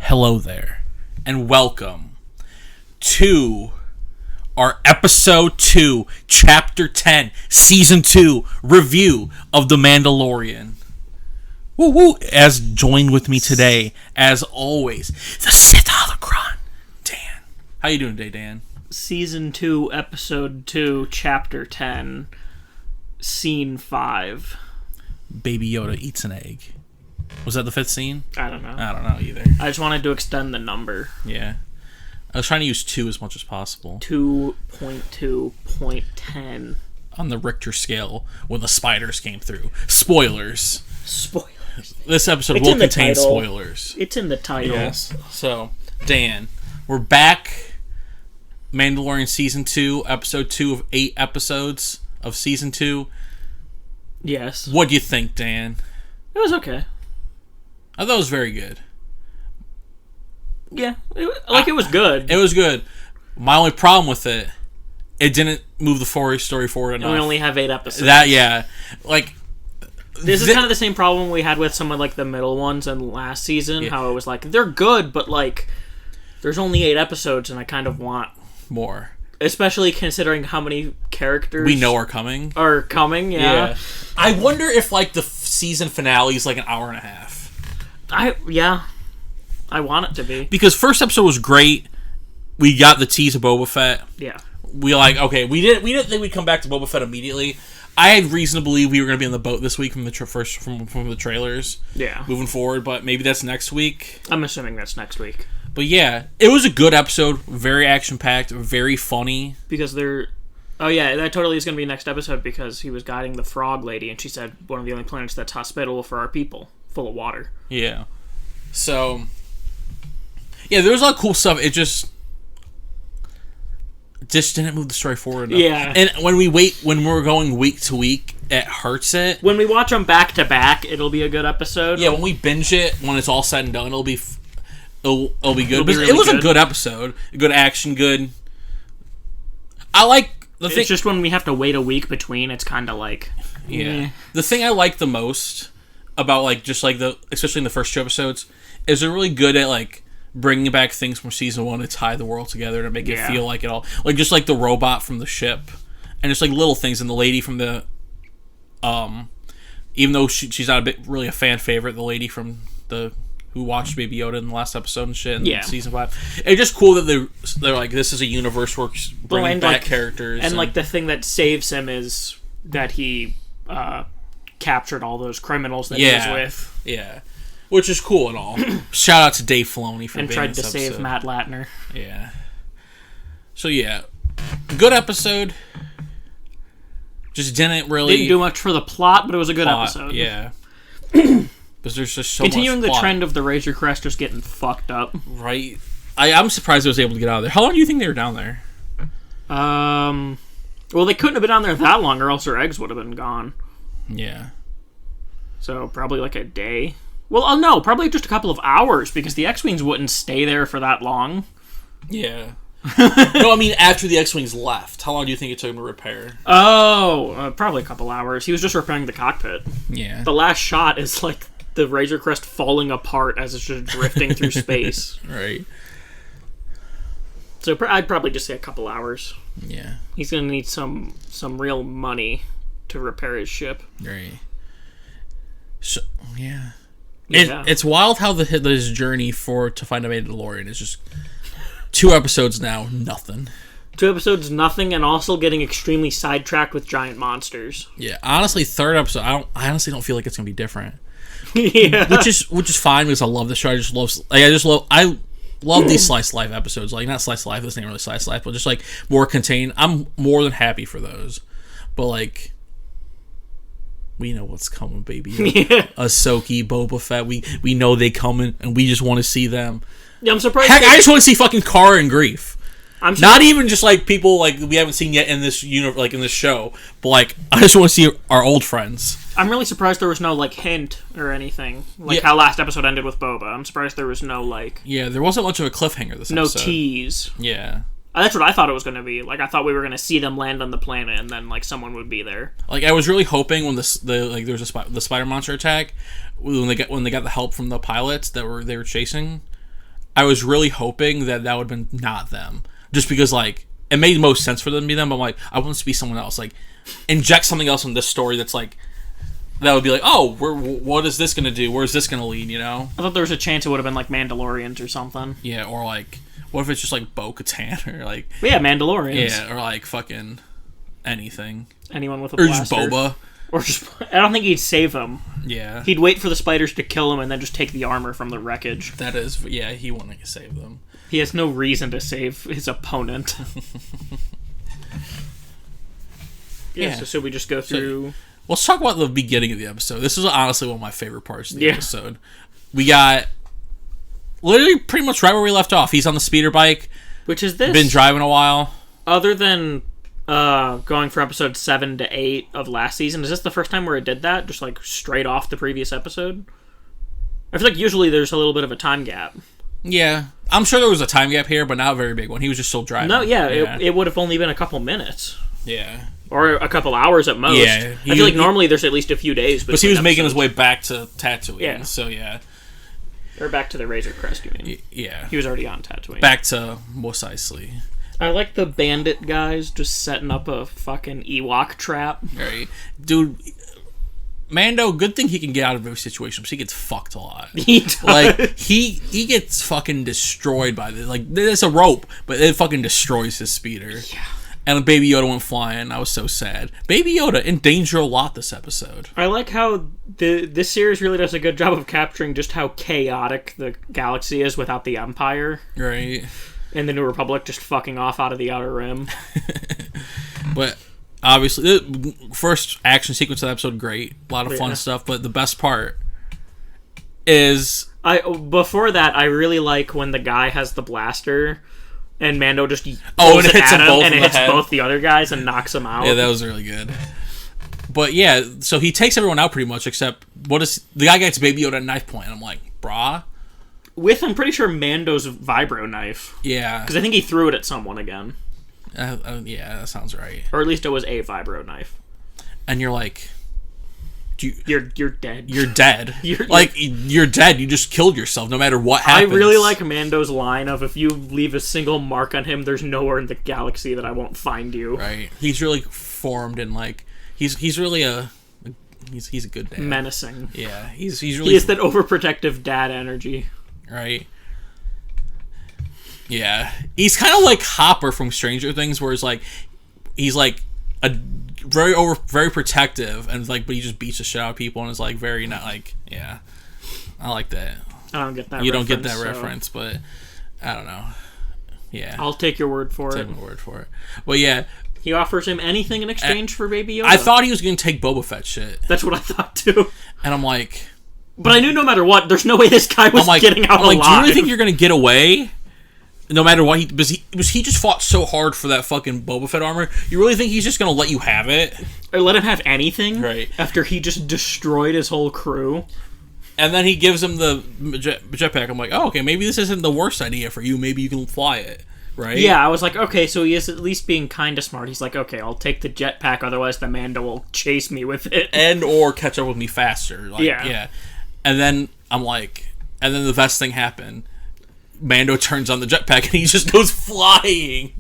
Hello there, and welcome to our Episode 2, Chapter 10, Season 2 review of The Mandalorian. Woo woo! As joined with me today, as always, the Sith Holocron, Dan. How you doing today, Dan? Season 2, Episode 2, Chapter 10, Scene 5. Baby Yoda eats an egg. Was that the fifth scene? I don't know. I don't know either. I just wanted to extend the number. Yeah. I was trying to use 2 as much as possible. 2.2.10. On the Richter scale, when the spiders came through. Spoilers. Spoilers. This episode will contain spoilers. It's in the title. Yes. So, Dan, we're back. Mandalorian Season 2, Episode 2 of 8 episodes of Season 2. Yes. What do you think, Dan? It was okay. I thought it was very good. Yeah. It was good. It was good. My only problem with it didn't move the story forward enough. And we only have 8 episodes. This is kind of the same problem we had with some of, the middle ones in last season. Yeah. How it was they're good, but, there's only 8 episodes, and I kind of want more. Especially considering how many characters we know are coming. Yeah. I wonder if, the season finale is, an hour and a half. I want it to be. Because first episode was great. We got the tease of Boba Fett. Yeah. We didn't think we'd come back to Boba Fett immediately. I had reason to believe we were going to be on the boat this week from the from the trailers. Yeah. Moving forward, but maybe that's next week. I'm assuming that's next week. But yeah, it was a good episode. Very action-packed. Very funny. Because they're... Oh yeah, that totally is going to be next episode because he was guiding the frog lady and she said one of the only planets that's hospitable for our people. Full of water. Yeah. So... Yeah, there was a lot of cool stuff. It just didn't move the story forward enough. Yeah. And when we're going week to week, it hurts it. When we watch them back to back, it'll be a good episode. Yeah, when we binge it, when it's all said and done, it'll be good. It was a good episode. Good action, good... I like... It's just when we have to wait a week between, it's kind of Yeah. Eh. The thing I like the most about, especially in the first 2 episodes, is they're really good at, bringing back things from season 1 to tie the world together to make it feel like it all... just the robot from the ship. And just, little things. And the lady from the... even though she's not really a fan favorite, the lady from the... who watched Baby Yoda in the last episode and shit in season 5. It's just cool that they're this is a universe where bringing back characters. And, the thing that saves him is that he captured all those criminals that he was with. Yeah. Which is cool and all. Shout out to Dave Filoni for being in this episode. And tried to save Matt Latner. Yeah. So, yeah. Good episode. Just didn't do much for the plot, but it was a good episode. Yeah. Because there's just so Continuing much the trend of the Razor Crest just getting fucked up. Right. I'm surprised I was able to get out of there. How long do you think they were down there? Well, they couldn't have been down there that long, or else their eggs would have been gone. Yeah. So, probably a day. Well, no, probably just a couple of hours, because the X-Wings wouldn't stay there for that long. Yeah. No, I mean, after the X-Wings left, how long do you think it took him to repair? Oh, probably a couple hours. He was just repairing the cockpit. Yeah. The last shot is, the Razor Crest falling apart as it's just drifting through space. Right. So I'd probably just say a couple hours. Yeah. He's going to need some real money to repair his ship. Right. So, yeah. It's wild how this journey to find a Mandalorian is just 2 episodes now, nothing. 2 episodes, nothing, and also getting extremely sidetracked with giant monsters. Yeah, honestly, 3rd episode, I honestly don't feel like it's gonna be different. Yeah, which is fine because I love the show. I love these slice life episodes. Not slice life. This ain't really slice life, but just more contained. I'm more than happy for those. But we know what's coming, baby. Yeah. Ahsoka, Boba Fett. We know they coming, and we just want to see them. Yeah, I'm surprised. Heck, I just want to see fucking Cara and Grief. Not even just people we haven't seen yet in this in this show, but I just want to see our old friends. I'm really surprised there was no hint or anything how last episode ended with Boba. I'm surprised there was no Yeah, there wasn't much of a cliffhanger this episode. No tease. Yeah. That's what I thought it was going to be. I thought we were going to see them land on the planet and then someone would be there. I was really hoping when there was the spider monster attack when they got the help from the pilots they were chasing. I was really hoping that would have been not them. Just because, like, it made the most sense for them to be them, but I'm like, I want this to be someone else. Like, inject something else in this story that's, like, that would be like, oh, what is this going to do? Where's this going to lead, you know? I thought there was a chance it would have been, like, Mandalorians or something. Yeah, or, like, what if it's just, like, Bo-Katan or, like... Yeah, Mandalorians. Yeah, or, like, fucking anything. Anyone with a blaster. Or blaster. just Boba. Or just... I don't think he'd save him. Yeah. He'd wait for the spiders to kill him and then just take the armor from the wreckage. That is... Yeah, he wouldn't save them. He has no reason to save his opponent. Yeah, so we just go through... Let's talk about the beginning of the episode. This is honestly one of my favorite parts of the episode. We got... Literally pretty much right where we left off. He's on the speeder bike. Which is this? Been driving a while. Other than going from episode 7 to 8 of last season, is this the first time where it did that? Just like straight off the previous episode? I feel like usually there's a little bit of a time gap. Yeah. I'm sure there was a time gap here, but not a very big one. He was just still driving. No, it would have only been a couple minutes. Yeah. Or a couple hours at most. Yeah. I feel like normally there's at least a few days. But he was making his way back to Tatooine. Yeah. So, yeah. Or back to the Razor Crest, you mean? Yeah. He was already on Tatooine. Back to Mos Eisley. I like the bandit guys just setting up a fucking Ewok trap. Right. Dude, Mando, good thing he can get out of every situation, because he gets fucked a lot. He does. Like, he gets fucking destroyed by this. Like, there's a rope, but it fucking destroys his speeder. Yeah. And Baby Yoda went flying. I was so sad. Baby Yoda in danger a lot this episode. I like how this series really does a good job of capturing just how chaotic the galaxy is without the Empire. Right. And the New Republic just fucking off out of the Outer Rim. But obviously, the first action sequence of the episode, great. A lot of fun stuff. But the best part is... Before that, I really like when the guy has the blaster... And Mando just and it hits them both, and it hits both the other guys and knocks them out. Yeah, that was really good. But yeah, so he takes everyone out pretty much, except the guy gets Baby Yoda at knife point. And I'm like, brah. With, I'm pretty sure, Mando's vibro knife. Yeah, because I think he threw it at someone again. Yeah, that sounds right. Or at least it was a vibro knife. And you're like, you're dead. You're dead. You're dead. You just killed yourself, no matter what happens. I really like Mando's line of, if you leave a single mark on him, there's nowhere in the galaxy that I won't find you. Right. He's really formed and like he's really he's a good dad. Menacing. Yeah. He's really he is that overprotective dad energy. Right. Yeah. He's kind of like Hopper from Stranger Things, where he's like a very protective, and like, but he just beats the shit out of people, and is like very not like, yeah. I like that. I don't get that. You don't get that reference, but I don't know. Yeah, I'll take your word for it. Take my word for it. Well, yeah. He offers him anything in exchange for Baby Yoda. I thought he was going to take Boba Fett shit. That's what I thought too. And I'm like, but I knew no matter what, there's no way this guy was getting out alive. Do you really think you're going to get away? No matter what, because he just fought so hard for that fucking Boba Fett armor. You really think he's just gonna let you have it? Or let him have anything? Right. After he just destroyed his whole crew. And then he gives him the jetpack. I'm like, oh, okay, maybe this isn't the worst idea for you. Maybe you can fly it, right? Yeah, I was like, okay, so he is at least being kind of smart. He's like, okay, I'll take the jetpack, otherwise the Mando will chase me with it. And or catch up with me faster. Like, yeah. And then I'm like, and then the best thing happened. Mando turns on the jetpack and he just goes flying.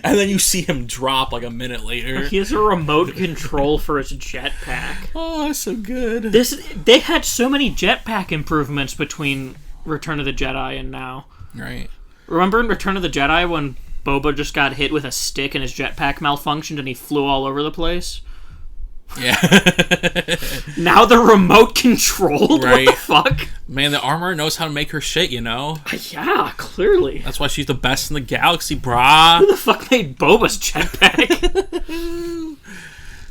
And then you see him drop like a minute later. He has a remote control for his jetpack. Oh, that's so good. They had so many jetpack improvements between Return of the Jedi and now. Right. Remember in Return of the Jedi when Boba just got hit with a stick and his jetpack malfunctioned and he flew all over the place? Yeah. Now they're remote controlled? Right. What the fuck? Man, the armor knows how to make her shit, you know? Yeah, clearly. That's why she's the best in the galaxy, brah. Who the fuck made Boba's jetpack?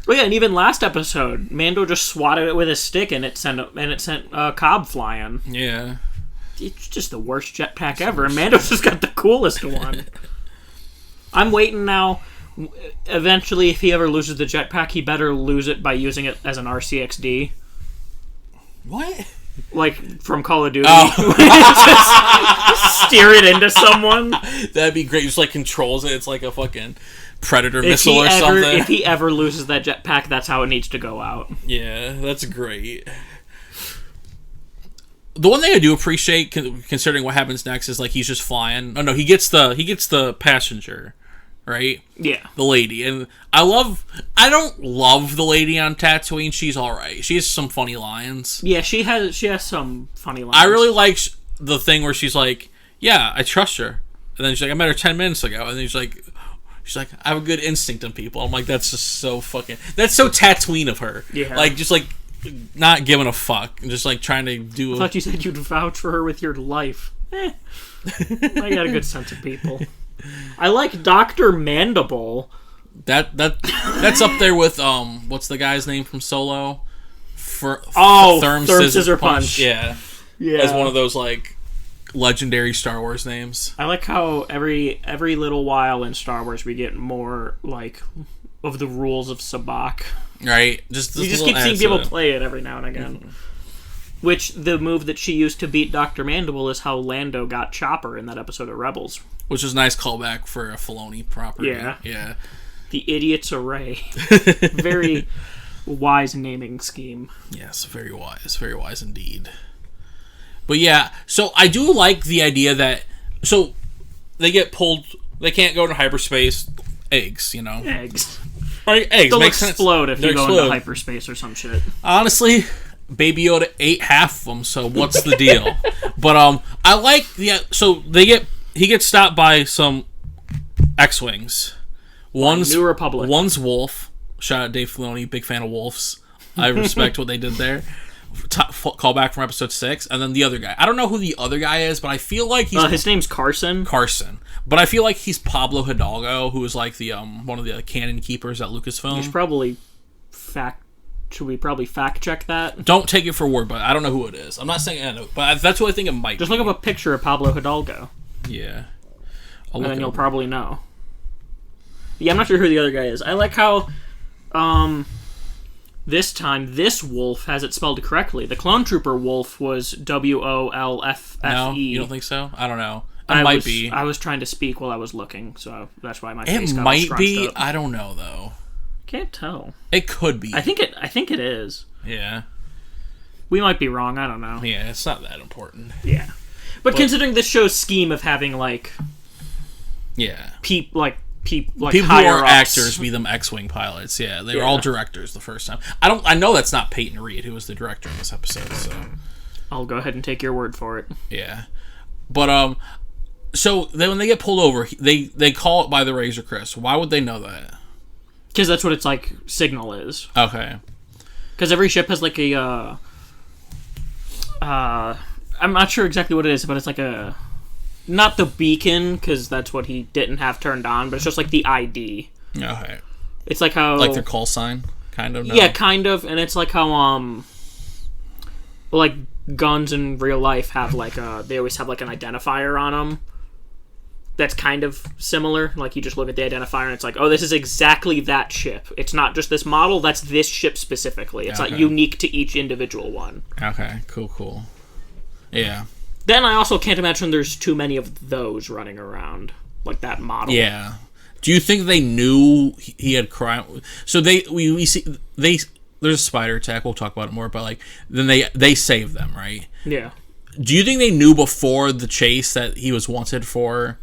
Well, yeah, and even last episode, Mando just swatted it with his stick and it sent Cobb flying. Yeah. It's just the worst jetpack ever, and Mando's just got the coolest one. I'm waiting now. Eventually, if he ever loses the jetpack, he better lose it by using it as an RCXD. What? Like from Call of Duty. Oh. Just steer it into someone. That'd be great. Just like controls it. It's like a fucking Predator missile or something. If he ever loses that jetpack, that's how it needs to go out. Yeah, that's great. the one thing I do appreciate, considering what happens next, is like he's just flying. Oh no, he gets the passenger, right? Yeah, the lady, and I don't love the lady on Tatooine. She's all right. She has some funny lines. Yeah, she has some funny lines. I really like the thing where she's like, "Yeah, I trust her," and then she's like, "I met her 10 minutes ago," and then she's like, "I have a good instinct on people." I'm like, that's just so that's so Tatooine of her. Yeah, like just like. Not giving a fuck, just like trying to do. I thought you said you'd vouch for her with your life. I got a good sense of people. I like Dr. Mandible. That's up there with what's the guy's name from Solo? Therm Scissor Punch. Yeah, as one of those like legendary Star Wars names. I like how every little while in Star Wars we get more like of the rules of Sabacc. Right, you just keep seeing people play it every now and again. Mm-hmm. Which the move that she used to beat Dr. Mandible is how Lando got Chopper in that episode of Rebels. Which is a nice callback for a Filoni property. Yeah. The Idiot's Array. Very wise naming scheme. Yes, very wise indeed. But yeah, so I do like the idea that they get pulled. They can't go into hyperspace. Eggs. Right, eggs. They'll makes explode sense. if you go into hyperspace or some shit. Honestly, Baby Yoda ate half of them, so what's the deal? But I like he gets stopped by some X-Wings. New Republic. One's Wolf. Shout out Dave Filoni, big fan of wolves. I respect what they did there. Call back from episode 6, and then the other guy. I don't know who the other guy is, but I feel like he's his name's Carson. But I feel like he's Pablo Hidalgo, who is like the one of the canon keepers at Lucasfilm. Should we probably fact check that? Don't take it for word, but I don't know who it is. I'm not saying I know, but that's what I think it might. Just look up a picture of Pablo Hidalgo. Yeah, and then you'll probably know. Yeah, I'm not sure who the other guy is. I like how this time, this wolf has it spelled correctly. The clone trooper wolf was WOLFFE. No, you don't think so? I don't know. It might be. I was trying to speak while I was looking, so that's why my face got all might scrunched be. up. I don't know though. Can't tell. It could be. I think it is. Yeah. We might be wrong. I don't know. Yeah, it's not that important. Yeah, but considering this show's scheme of having people who are actors be them X-Wing pilots. Yeah, they were all directors the first time. I know that's not Peyton Reed who was the director in this episode. So I'll go ahead and take your word for it. Yeah, but so then when they get pulled over, they call it by the Razor Crest. Why would they know that? Because that's what its signal is. Okay. Because every ship has like a I'm not sure exactly what it is, but it's like a. Not the beacon, because that's what he didn't have turned on, but it's just like the ID. Okay. It's like how... Like their call sign, kind of? No? Yeah, kind of, and it's like how, like, guns in real life have like they always have like an identifier on them. That's kind of similar. Like, you just look at the identifier and it's like, oh, this is exactly that ship. It's not just this model, that's this ship specifically. It's not unique to each individual one. Okay, cool. Yeah. Then I also can't imagine there's too many of those running around, like that model. Yeah. Do you think they knew he had crime? So we see there's a spider attack. We'll talk about it more, but like then they save them, right? Yeah. Do you think they knew before the chase that he was wanted for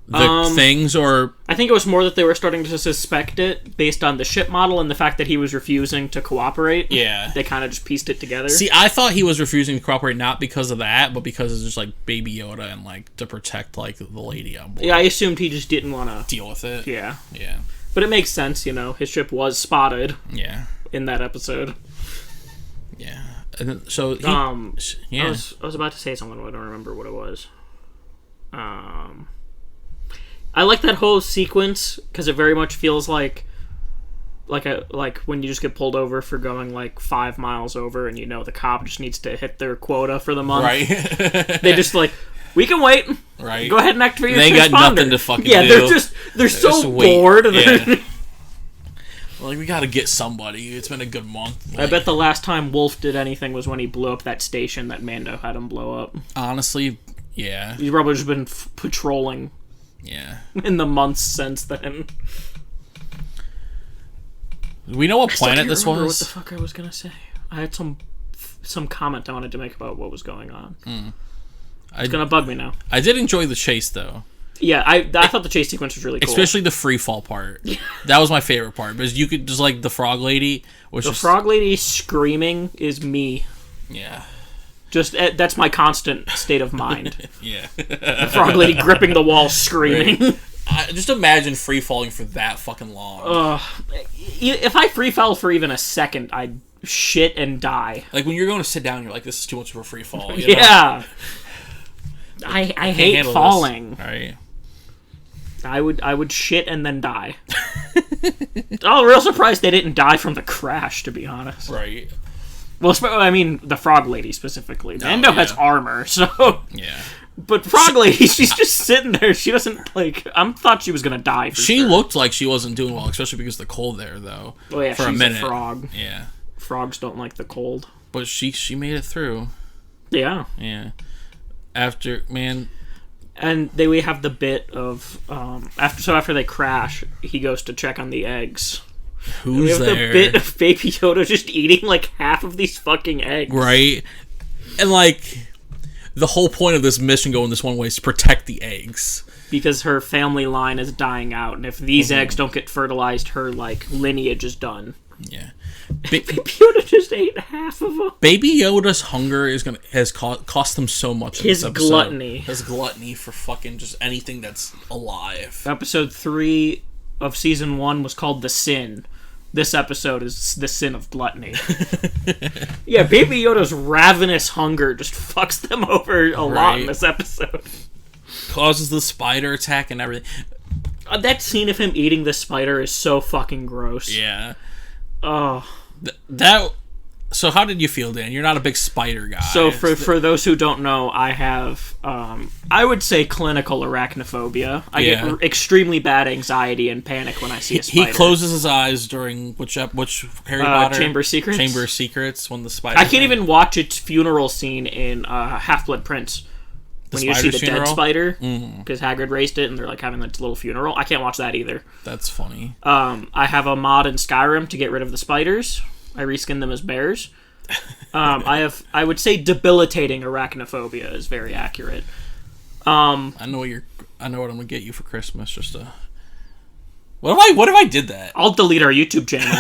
the things, or I think it was more that they were starting to suspect it based on the ship model and the fact that he was refusing to cooperate. Yeah. They kind of just pieced it together. See, I thought he was refusing to cooperate not because of that, but because it's just like Baby Yoda and like to protect like the lady on board. Yeah, I assumed he just didn't want to deal with it. Yeah. Yeah. But it makes sense, his ship was spotted. Yeah. In that episode. Yeah. And then, so he, I was about to say something, but I don't remember what it was. I like that whole sequence because it very much feels like when you just get pulled over for going like 5 miles over, and the cop just needs to hit their quota for the month. Right. They just we can wait. Right. Go ahead and activate your transponder. They got nothing to fucking do. Yeah, they're so bored. Yeah. Like, we gotta get somebody. It's been a good month. I bet the last time Wolf did anything was when he blew up that station that Mando had him blow up. Honestly, yeah. He's probably just been patrolling. Yeah. In the months since then. Do we know what planet this was? What the fuck I was gonna say? I had some some comment I wanted to make about what was going on. It's gonna bug me now. I did enjoy the chase though. Yeah, I thought the chase sequence was really cool. Especially the free fall part. That was my favorite part. Because you could just like the frog lady. Frog lady screaming is me. Yeah. Just that's my constant state of mind. Yeah. The frog lady gripping the wall, screaming. Right. Just imagine free falling for that fucking long. If I free fell for even a second, I'd shit and die. Like when you're going to sit down, you're like, "This is too much of a free fall." You know? Yeah. I hate falling. All right. I would shit and then die. Oh, real surprised they didn't die from the crash, to be honest. Right. Well, I mean, the frog lady specifically. Mando has armor, so... Yeah. But frog lady, she's just sitting there. She doesn't, like... I thought she was going to die for She sure. looked like she wasn't doing well, especially because of the cold there, though. Oh, yeah, for she's a minute. a frog. Yeah. Frogs don't like the cold. But she made it through. Yeah. Yeah. After, man... And we have the bit of... After they crash, he goes to check on the eggs. Who's there? We have the bit of Baby Yoda just eating, like, half of these fucking eggs. Right. And, like, the whole point of this mission going this one way is to protect the eggs. Because her family line is dying out, and if these eggs don't get fertilized, her, like, lineage is done. Yeah. Baby Yoda just ate half of them. Baby Yoda's hunger has cost him so much. His gluttony. His gluttony for fucking just anything that's alive. Episode 3 of Season 1 was called The Sin. This episode is The Sin of Gluttony. Yeah, Baby Yoda's ravenous hunger just fucks them over a lot in this episode. Causes the spider attack and everything. That scene of him eating the spider is so fucking gross. Yeah. Oh. So how did you feel, Dan? You're not a big spider guy. So for those who don't know, I have, I would say clinical arachnophobia. I get extremely bad anxiety and panic when I see a spider. He closes his eyes during which Harry Potter? Chamber of Secrets? Chamber of Secrets, when the spider... I can't even watch its funeral scene in Half-Blood Prince. When you see the dead spider, because Hagrid raised it and they're like having its little funeral. I can't watch that either. That's funny. I have a mod in Skyrim to get rid of the spiders. I reskin them as bears. I would say debilitating arachnophobia is very accurate. I know what I'm gonna get you for Christmas. Just a... What if I did that? I'll delete our YouTube channel.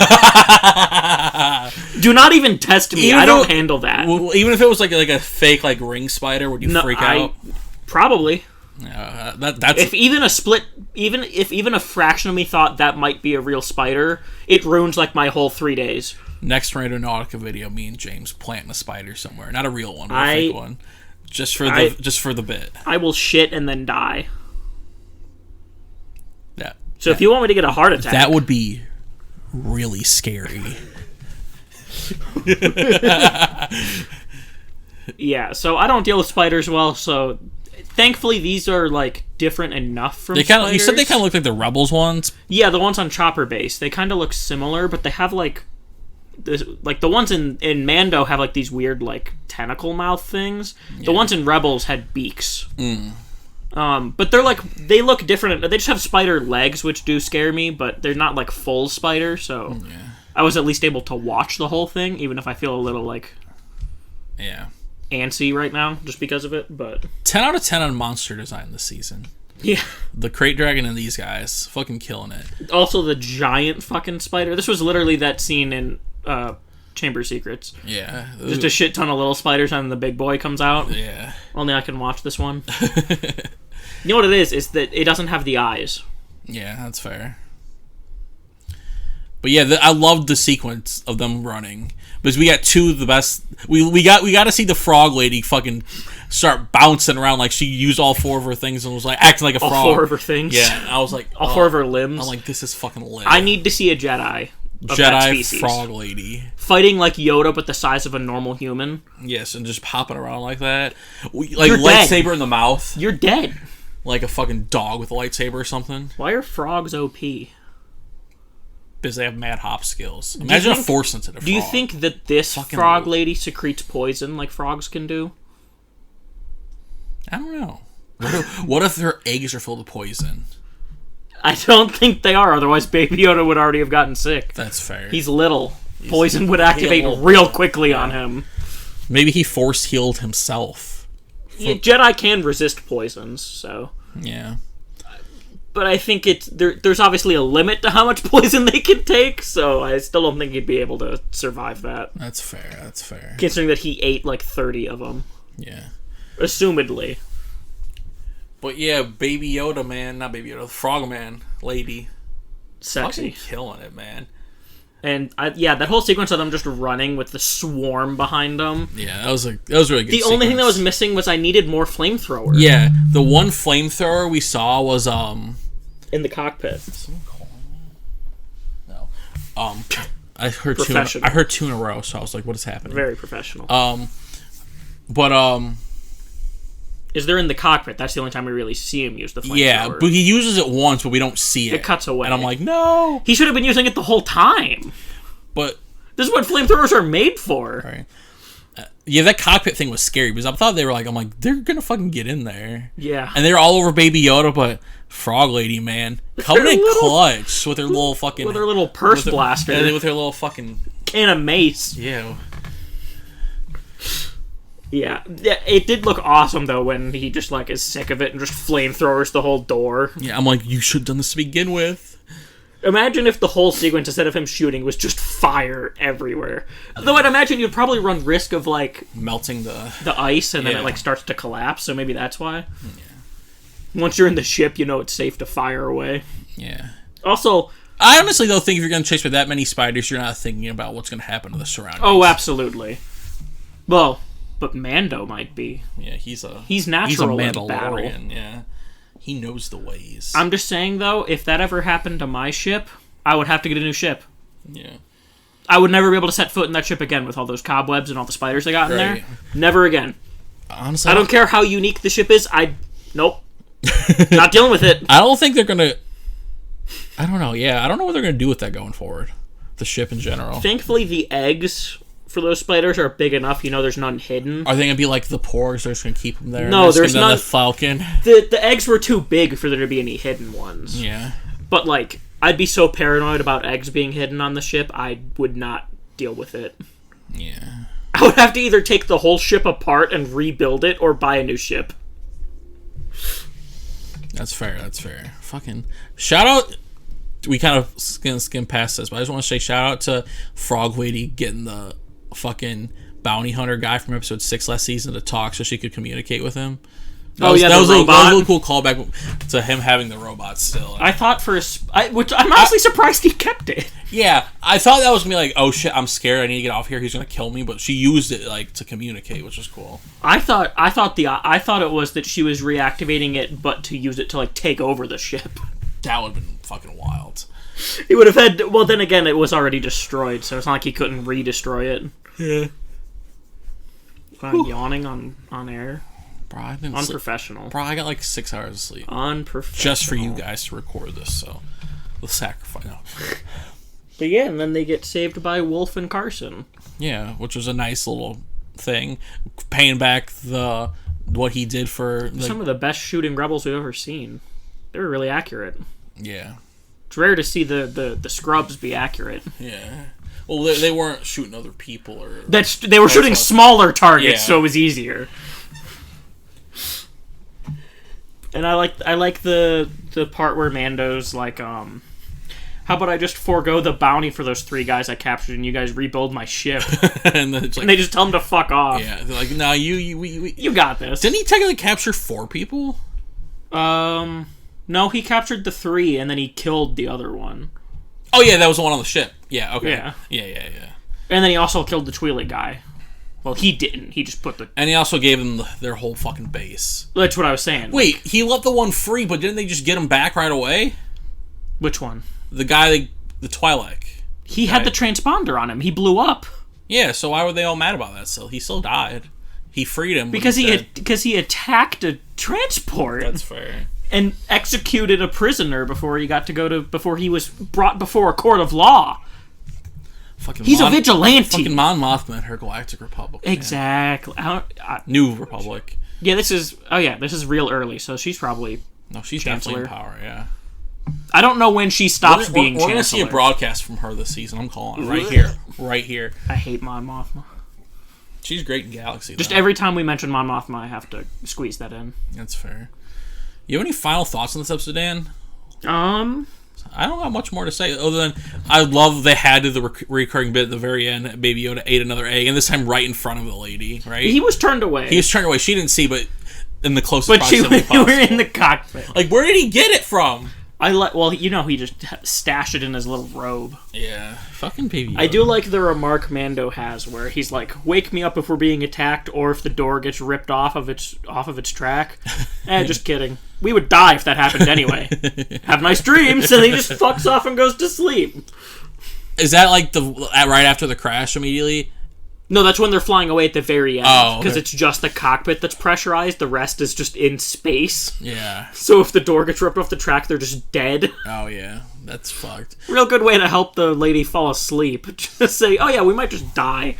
Do not even test me. I don't handle that. Even if it was like a fake like ring spider, would you freak out? Probably. That's if even a fraction of me thought that might be a real spider, it ruins like my whole 3 days. Next Randonautica video, me and James planting a spider somewhere, not a real one, but a fake one, just for the bit. I will shit and then die. Yeah. So if you want me to get a heart attack, that would be really scary. Yeah. So I don't deal with spiders well. So thankfully these are like different enough from spiders. You said they kind of look like the Rebels ones. Yeah, the ones on Chopper Base. They kind of look similar, but they have like the ones in Mando have like these weird like tentacle mouth things. Yeah. The ones in Rebels had beaks. But they look different. They just have spider legs, which do scare me, but they're not like full spider. So I was at least able to watch the whole thing, even if I feel a little like antsy right now just because of it. But 10 out of 10 on monster design this season. Yeah, the Crate Dragon and these guys fucking killing it. Also, the giant fucking spider. This was literally that scene in Chamber of Secrets. Yeah. Just a shit ton of little spiders and the big boy comes out. Yeah. Only I can watch this one. You know what it is that it doesn't have the eyes. Yeah, that's fair. But yeah, I loved the sequence of them running. Because we got two of the best... We got to see the frog lady fucking start bouncing around like she used all 4 of her things and was like acting like a frog. All 4 of her things? Yeah, I was like... all 4 of her limbs? I'm like, this is fucking lit. I need to see a Jedi of that species. Frog lady. Fighting like Yoda but the size of a normal human. Yes, and just popping around like that. Like you're lightsaber dead. In the mouth. You're dead. Like a fucking dog with a lightsaber or something. Why are frogs OP? Because they have mad hop skills. Imagine a force-sensitive frog. Do you think that this frog lady secretes poison like frogs can do? I don't know. What if her eggs are filled with poison? I don't think they are, otherwise Baby Yoda would already have gotten sick. That's fair. He's little. Poison would activate real quickly on him. Maybe he force healed himself. Yeah, Jedi can resist poisons, so... Yeah. But I think there's obviously a limit to how much poison they can take, so I still don't think he'd be able to survive that. That's fair. Considering that he ate like 30 of them. Yeah. Assumedly. But yeah, Baby Yoda, man. Not Baby Yoda. Frogman lady. Sexy. Fucking killing it, man. And that whole sequence of them just running with the swarm behind them. Yeah, that was really good. The only thing that was missing was I needed more flamethrowers. Yeah, the one flamethrower we saw was in the cockpit. Someone calling me? No. I heard two in a row, so I was like, "What is happening?" Very professional. Is there in the cockpit? That's the only time we really see him use the flamethrower. Yeah, but he uses it once, but we don't see it. It cuts away. And I'm like, no! He should have been using it the whole time. But... This is what flamethrowers are made for. Right. Yeah, that cockpit thing was scary, because I thought they were like, I'm like, they're gonna fucking get in there. Yeah. And they're all over Baby Yoda, but Frog Lady, man. Coming in clutch with her little fucking... With her little purse blaster. And with her little fucking... And a mace. Yeah. Yeah, it did look awesome, though, when he just, like, is sick of it and just flamethrowers the whole door. Yeah, I'm like, you should have done this to begin with. Imagine if the whole sequence, instead of him shooting, was just fire everywhere. Though I'd imagine you'd probably run risk of, like... Melting the ice, and then it, like, starts to collapse, so maybe that's why. Yeah. Once you're in the ship, you know it's safe to fire away. Yeah. Also... I honestly, though, think if you're going to chase with that many spiders, you're not thinking about what's going to happen to the surroundings. Oh, absolutely. Well... But Mando might be. Yeah, he's natural a in battle. Yeah, he knows the ways. I'm just saying though, if that ever happened to my ship, I would have to get a new ship. Yeah, I would never be able to set foot in that ship again with all those cobwebs and all the spiders they got in there. Never again. Honestly, I don't care how unique the ship is. Nope, not dealing with it. I don't think they're gonna. I don't know. Yeah, I don't know what they're gonna do with that going forward. The ship in general. Thankfully, the eggs for those spiders are big enough, there's none hidden. Are they gonna be like the porgs? They're just gonna keep them there? No, there's none. The Falcon. The eggs were too big for there to be any hidden ones. Yeah. But like, I'd be so paranoid about eggs being hidden on the ship, I would not deal with it. Yeah. I would have to either take the whole ship apart and rebuild it, or buy a new ship. That's fair. Fucking shout out. We kind of skim past this, but I just want to say shout out to Frog Lady getting the fucking bounty hunter guy from episode 6 last season to talk so she could communicate with him. That was a really cool callback to him having the robot still. I thought which I'm honestly surprised he kept it. Yeah, I thought that was gonna be like, oh shit, I'm scared, I need to get off here, he's gonna kill me, but she used it like to communicate, which was cool. I thought it was that she was reactivating it, but to use it to like take over the ship. That would have been fucking wild. He would have had. Well, then again, it was already destroyed, so it's not like he couldn't re-destroy it. Yeah. Yawning on air. Bro, I've been unprofessional. Bro, I got like 6 hours of sleep. Unprofessional. Just for you guys to record this, so the sacrifice. No. But yeah, and then they get saved by Wolf and Carson. Yeah, which was a nice little thing, paying back what he did for some of the best shooting rebels we've ever seen. They were really accurate. Yeah. It's rare to see the scrubs be accurate. Yeah. Well, they weren't shooting other people or. They were shooting smaller targets, so it was easier. And I like the part where Mando's like, how about I just forego the bounty for those 3 guys I captured and you guys rebuild my ship? And then they just tell him to fuck off. Yeah, they're like, no, you got this. Didn't he technically capture 4 people? No, he captured the 3 and then he killed the other one. Oh yeah, that was the one on the ship. Yeah, okay. Yeah. And then he also killed the Twi'lek guy. Well, he didn't. He just put the... And he also gave them their whole fucking base. That's what I was saying. Wait, he let the one free, but didn't they just get him back right away? Which one? The guy, the Twi'lek. He had the transponder on him. He blew up. Yeah, so why were they all mad about that still? He still died. He freed him. Because he attacked a transport. That's fair. And executed a prisoner before he was brought before a court of law. He's a vigilante. Fucking Mon Mothma and her Galactic Republic. Exactly. New Republic. Yeah, this is real early, so she's probably she's Chancellor. Definitely in power, yeah. I don't know when she stops being Chancellor. We're going to see a broadcast from her this season. I'm calling it right here. I hate Mon Mothma. She's great in Galaxy, Just though. every time we mention Mon Mothma, I have to squeeze that in. That's fair. You have any final thoughts on this episode, Dan? I don't got much more to say other than I love they had the recurring bit at the very end. Baby Yoda ate another egg, and this time right in front of the lady, right? He was turned away. He was turned away. She didn't see, but in the closest but proximity you were in the cockpit. Like, where did he get it from? Well, he just stashed it in his little robe. Yeah, fucking Baby Yoda. I do like the remark Mando has where he's like, "Wake me up if we're being attacked, or if the door gets ripped off of its track." Just kidding. We would die if that happened anyway. Have nice dreams, and he just fucks off and goes to sleep. Is that like right after the crash immediately? No, that's when they're flying away at the very end. Oh, because okay. it's just the cockpit that's pressurized. The rest is just in space. Yeah. So if the door gets ripped off the track, they're just dead. Oh, yeah. That's fucked. Real good way to help the lady fall asleep. Just say, oh yeah, we might just die.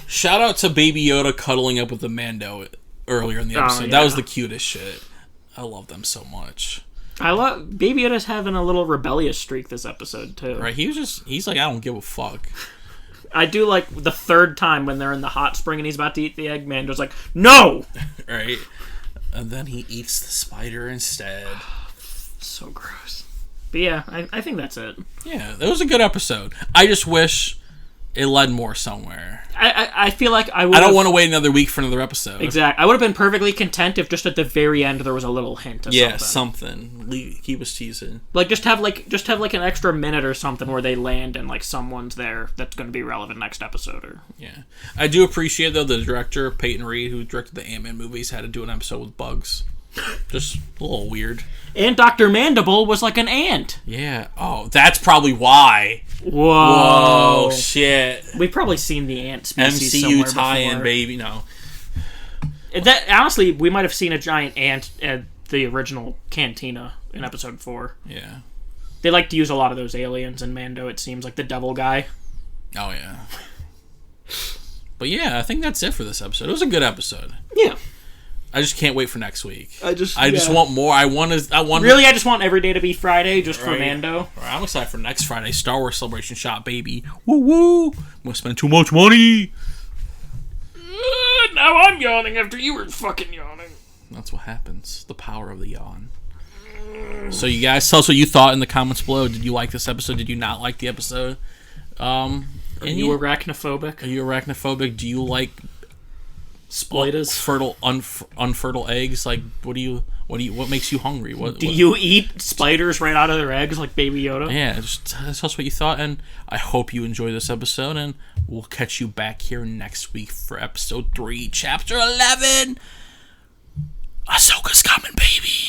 Shout out to Baby Yoda cuddling up with the Mando earlier in the episode. That was the cutest shit. I love them so much. I love Baby Yoda's having a little rebellious streak this episode too. Right, he's like, I don't give a fuck. I do like the third time when they're in the hot spring and he's about to eat the egg, Mando's like, no! Right? And then he eats the spider instead. So gross. But yeah, I think that's it. Yeah, that was a good episode. I just wish it led more somewhere. I feel like I would. I don't want to wait another week for another episode. Exactly. I would have been perfectly content if just at the very end there was a little hint of something. Keep us teasing. Like just have an extra minute or something where they land and like someone's there that's going to be relevant next episode. Or yeah, I do appreciate though the director Peyton Reed, who directed the Ant-Man movies, had to do an episode with bugs. Just a little weird. And Dr. Mandible was like an ant. Yeah. Oh, that's probably why. Whoa. Shit. We've probably seen the ant species MCU tie-in, baby. No. That honestly, we might have seen a giant ant at the original cantina in episode 4. Yeah. They like to use a lot of those aliens in Mando, it seems, like the devil guy. Oh, yeah. But yeah, I think that's it for this episode. It was a good episode. Yeah. I just can't wait for next week. I just want more. I want. Really, I just want every day to be Friday, just for Mando. Right, I'm excited for next Friday, Star Wars Celebration shot, baby. Woo woo! I'm gonna spend too much money. Now I'm yawning after you were fucking yawning. That's what happens. The power of the yawn. So you guys, tell us what you thought in the comments below. Did you like this episode? Did you not like the episode? Are you arachnophobic? Are you arachnophobic? Do you like spiders? Unfertile eggs? Like, what makes you hungry? Do you eat spiders right out of their eggs like Baby Yoda? Yeah, just tell us what you thought, and I hope you enjoy this episode, and we'll catch you back here next week for episode 3, chapter 11. Ahsoka's coming, baby.